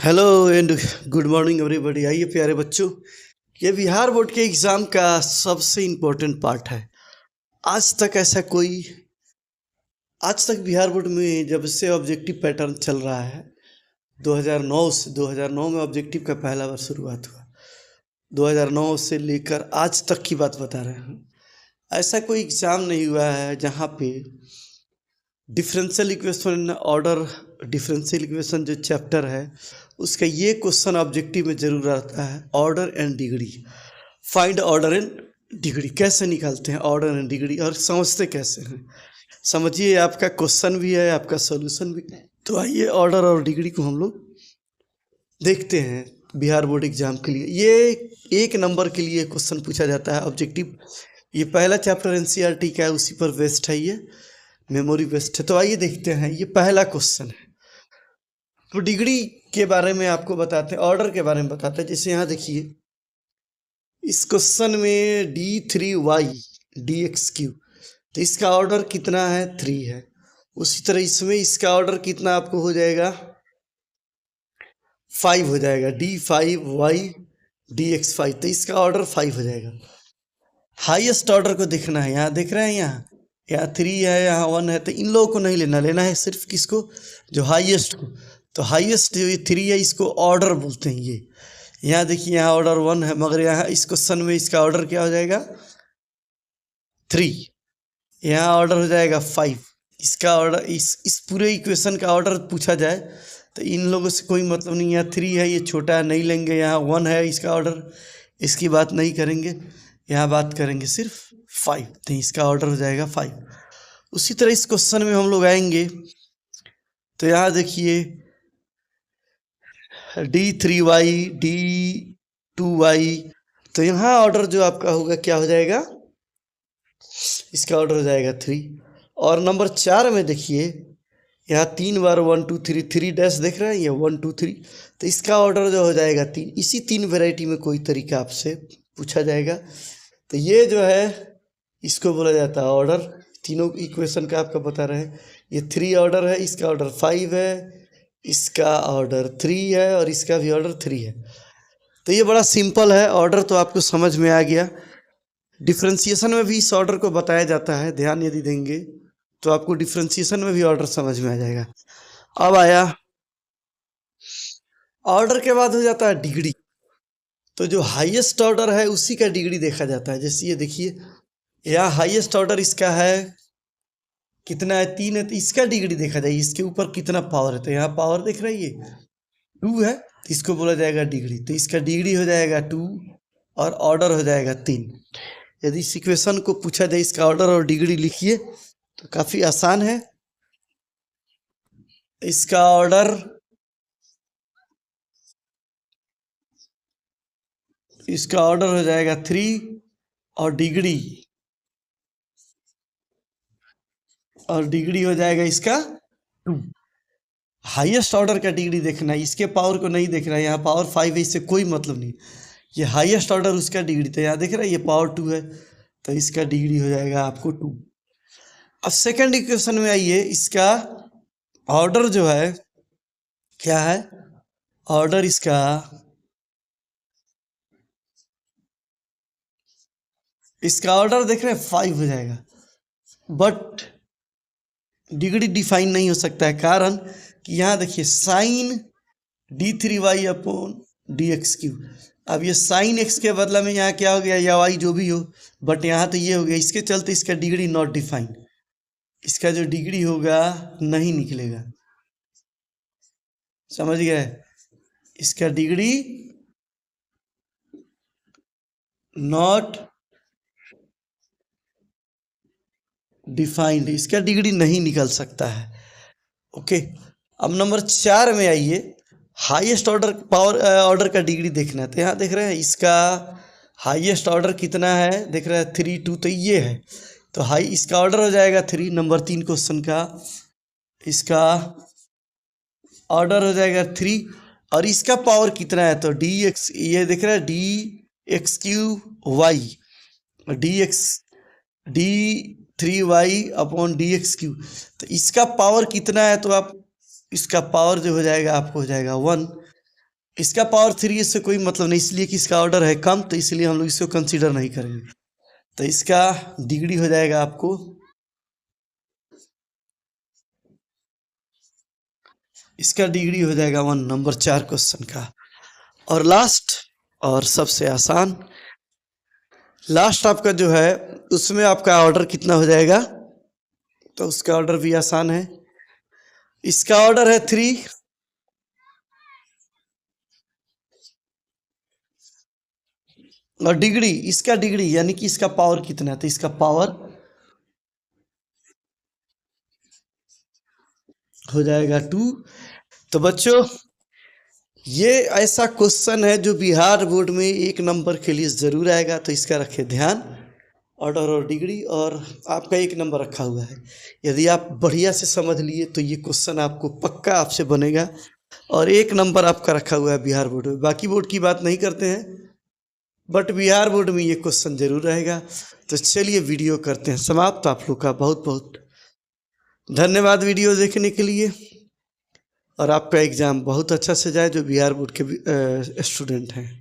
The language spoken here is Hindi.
Hello and good morning everybody. आइए प्यारे बच्चों, ये बिहार बोर्ड के एग्ज़ाम का सबसे इम्पोर्टेंट पार्ट है। आज तक ऐसा कोई आज तक बिहार बोर्ड में जब से ऑब्जेक्टिव पैटर्न चल रहा है 2009 में ऑब्जेक्टिव का पहला बार शुरुआत हुआ। 2009 से लेकर आज तक की बात बता रहे हैं। ऐसा कोई एग्ज़ाम नहीं हुआ है जहाँ पे differential equation order differential equation जो चैप्टर है उसका ये क्वेश्चन ऑब्जेक्टिव में जरूर आता है, order and degree. Find order and degree कैसे निकालते हैं, ऑर्डर एंड डिग्री, और समझते कैसे हैं। समझिए, आपका क्वेश्चन भी है, आपका सॉल्यूशन भी है। तो आइए ऑर्डर और डिग्री को हम लोग देखते हैं। बिहार बोर्ड एग्जाम के लिए ये 1 नंबर के लिए क्वेश्चन पूछा जाता है ऑब्जेक्टिव। ये पहला चैप्टर एनसीईआरटी का है, उसी पर बेस्ड है, ये मेमोरी बेस्ड है। तो आइए देखते हैं, ये पहला क्वेश्चन है। तो डिग्री के बारे में आपको बताते हैं, ऑर्डर के बारे में बताते हैं। जैसे यहाँ देखिए, इस क्वेश्चन में d3y dx3, तो इसका ऑर्डर कितना है, 3 है। उसी तरह इसमें इसका ऑर्डर कितना आपको हो जाएगा, 5 हो जाएगा, d5y dx5, तो इसका ऑर्डर 5 हो जाएगा। हाईएस्ट ऑर्डर को देखना है, यहाँ देख रहे हैं, यहाँ 3 है, यहाँ 1 है, तो इन लोगों को नहीं लेना है सिर्फ किसको, जो हाईएस्ट को। तो हाईएस्ट जो ये 3 है इसको ऑर्डर बोलते हैं। ये यहाँ देखिए, यहाँ ऑर्डर 1 है, मगर यहाँ इस क्वेश्चन में इसका ऑर्डर क्या हो जाएगा, 3। यहाँ ऑर्डर हो जाएगा 5। इसका ऑर्डर, इस पूरे इक्वेशन का ऑर्डर पूछा जाए तो इन लोगों से कोई मतलब नहीं। यहाँ 3 है, ये छोटा है, नहीं लेंगे। यहाँ 1 है, इसका ऑर्डर, इसकी बात नहीं करेंगे। यहाँ बात करेंगे सिर्फ 5, तो इसका ऑर्डर हो जाएगा 5। उसी तरह इस क्वेश्चन में हम लोग आएंगे तो यहाँ देखिए, d3y d2y, तो यहाँ ऑर्डर जो आपका होगा क्या हो जाएगा, इसका ऑर्डर हो जाएगा 3। और नंबर 4 में देखिए, यहाँ 3 बार 1 2 3 3 डैश देख रहे हैं, ये 1 2 3, तो इसका ऑर्डर जो हो जाएगा 3। इसी 3 वेराइटी में कोई तरीका आपसे पूछा जाएगा, तो ये जो है इसको बोला जाता है ऑर्डर। तीनों इक्वेशन का आपका बता रहे हैं। ये 3 ऑर्डर है, इसका ऑर्डर 5 है, इसका ऑर्डर 3 है, और इसका भी ऑर्डर 3 है। तो ये बड़ा सिंपल है। ऑर्डर तो आपको समझ में आ गया। डिफ्रेंसिएशन में भी इस ऑर्डर को बताया जाता है, ध्यान यदि देंगे तो आपको डिफ्रेंसिएशन में भी ऑर्डर समझ में आ जाएगा। अब आया ऑर्डर के बाद हो जाता है डिग्री। तो जो हाईएस्ट ऑर्डर है उसी का डिग्री देखा जाता है। जैसे ये देखिए, यहाँ हाईएस्ट ऑर्डर इसका है कितना है, 3 है, तो इसका डिग्री देखा जाए, इसके ऊपर कितना पावर है। तो यहाँ पावर देख रही है 2 है, तो इसको बोला जाएगा डिग्री। तो इसका डिग्री हो जाएगा 2 और ऑर्डर हो जाएगा 3। यदि इस इक्वेशन को पूछा जाए इसका ऑर्डर और डिग्री लिखिए तो काफ़ी आसान है। इसका ऑर्डर, हो जाएगा 3 और डिग्री हो जाएगा इसका 2। हाईएस्ट ऑर्डर का डिग्री देखना है, इसके पावर को नहीं देखना है। यहाँ पावर 5 है, इससे कोई मतलब नहीं। ये हाईएस्ट ऑर्डर उसका डिग्री, तो यहाँ देख रहे हैं ये पावर 2 है, तो इसका डिग्री हो जाएगा आपको 2। अब सेकंड इक्वेशन में आइए, इसका ऑर्डर जो है क्या है, ऑर्डर इसका ऑर्डर देख रहे हैं 5 हो जाएगा, बट डिग्री डिफाइन नहीं हो सकता है। कारण कि यहाँ देखिए साइन d3y अपॉन dx3। अब ये साइन x के बदला में यहाँ क्या हो गया, या y जो भी हो, बट यहाँ तो ये हो गया, इसके चलते इसका डिग्री नॉट डिफाइन, इसका जो डिग्री होगा नहीं निकलेगा। समझ गए, इसका डिग्री नॉट डिफाइंड, इसका डिग्री नहीं निकल सकता है। ओके, अब नंबर 4 में आइए, हाईएस्ट ऑर्डर पावर ऑर्डर का डिग्री देखना है। तो यहाँ देख रहे हैं इसका हाईएस्ट ऑर्डर कितना है, देख रहे हैं 3 2, तो ये है, तो हाई इसका ऑर्डर हो जाएगा 3। नंबर 3 क्वेश्चन का इसका ऑर्डर हो जाएगा 3, और इसका पावर कितना है, तो dx, ये देख रहे हैं dx3y, d3y अपॉन dx3, तो इसका पावर कितना है, तो आप इसका पावर जो हो जाएगा आपको हो जाएगा 1। इसका पावर 3 इससे कोई मतलब नहीं, इसलिए कि इसका ऑर्डर है कम, तो इसलिए हम लोग इसको कंसीडर नहीं करेंगे। तो इसका डिग्री हो जाएगा आपको, इसका डिग्री हो जाएगा 1 नंबर 4 क्वेश्चन का। और लास्ट और सबसे आसान, लास्ट आपका जो है उसमें आपका ऑर्डर कितना हो जाएगा, तो उसका ऑर्डर भी आसान है। इसका ऑर्डर है 3, और डिग्री, इसका डिग्री यानी कि इसका पावर कितना है, तो इसका पावर हो जाएगा 2। तो बच्चों, ये ऐसा क्वेश्चन है जो बिहार बोर्ड में 1 नंबर के लिए जरूर आएगा, तो इसका रखें ध्यान। ऑर्डर और डिग्री, और आपका 1 नंबर रखा हुआ है। यदि आप बढ़िया से समझ लिए तो ये क्वेश्चन आपको पक्का आपसे बनेगा, और 1 नंबर आपका रखा हुआ है बिहार बोर्ड में। बाकी बोर्ड की बात नहीं करते हैं, बट बिहार बोर्ड में ये क्वेश्चन जरूर रहेगा। तो चलिए वीडियो करते हैं समाप्त। आप लोग का बहुत बहुत धन्यवाद वीडियो देखने के लिए, और आपका एग्ज़ाम बहुत अच्छा से जाए जो बिहार बोर्ड के स्टूडेंट हैं।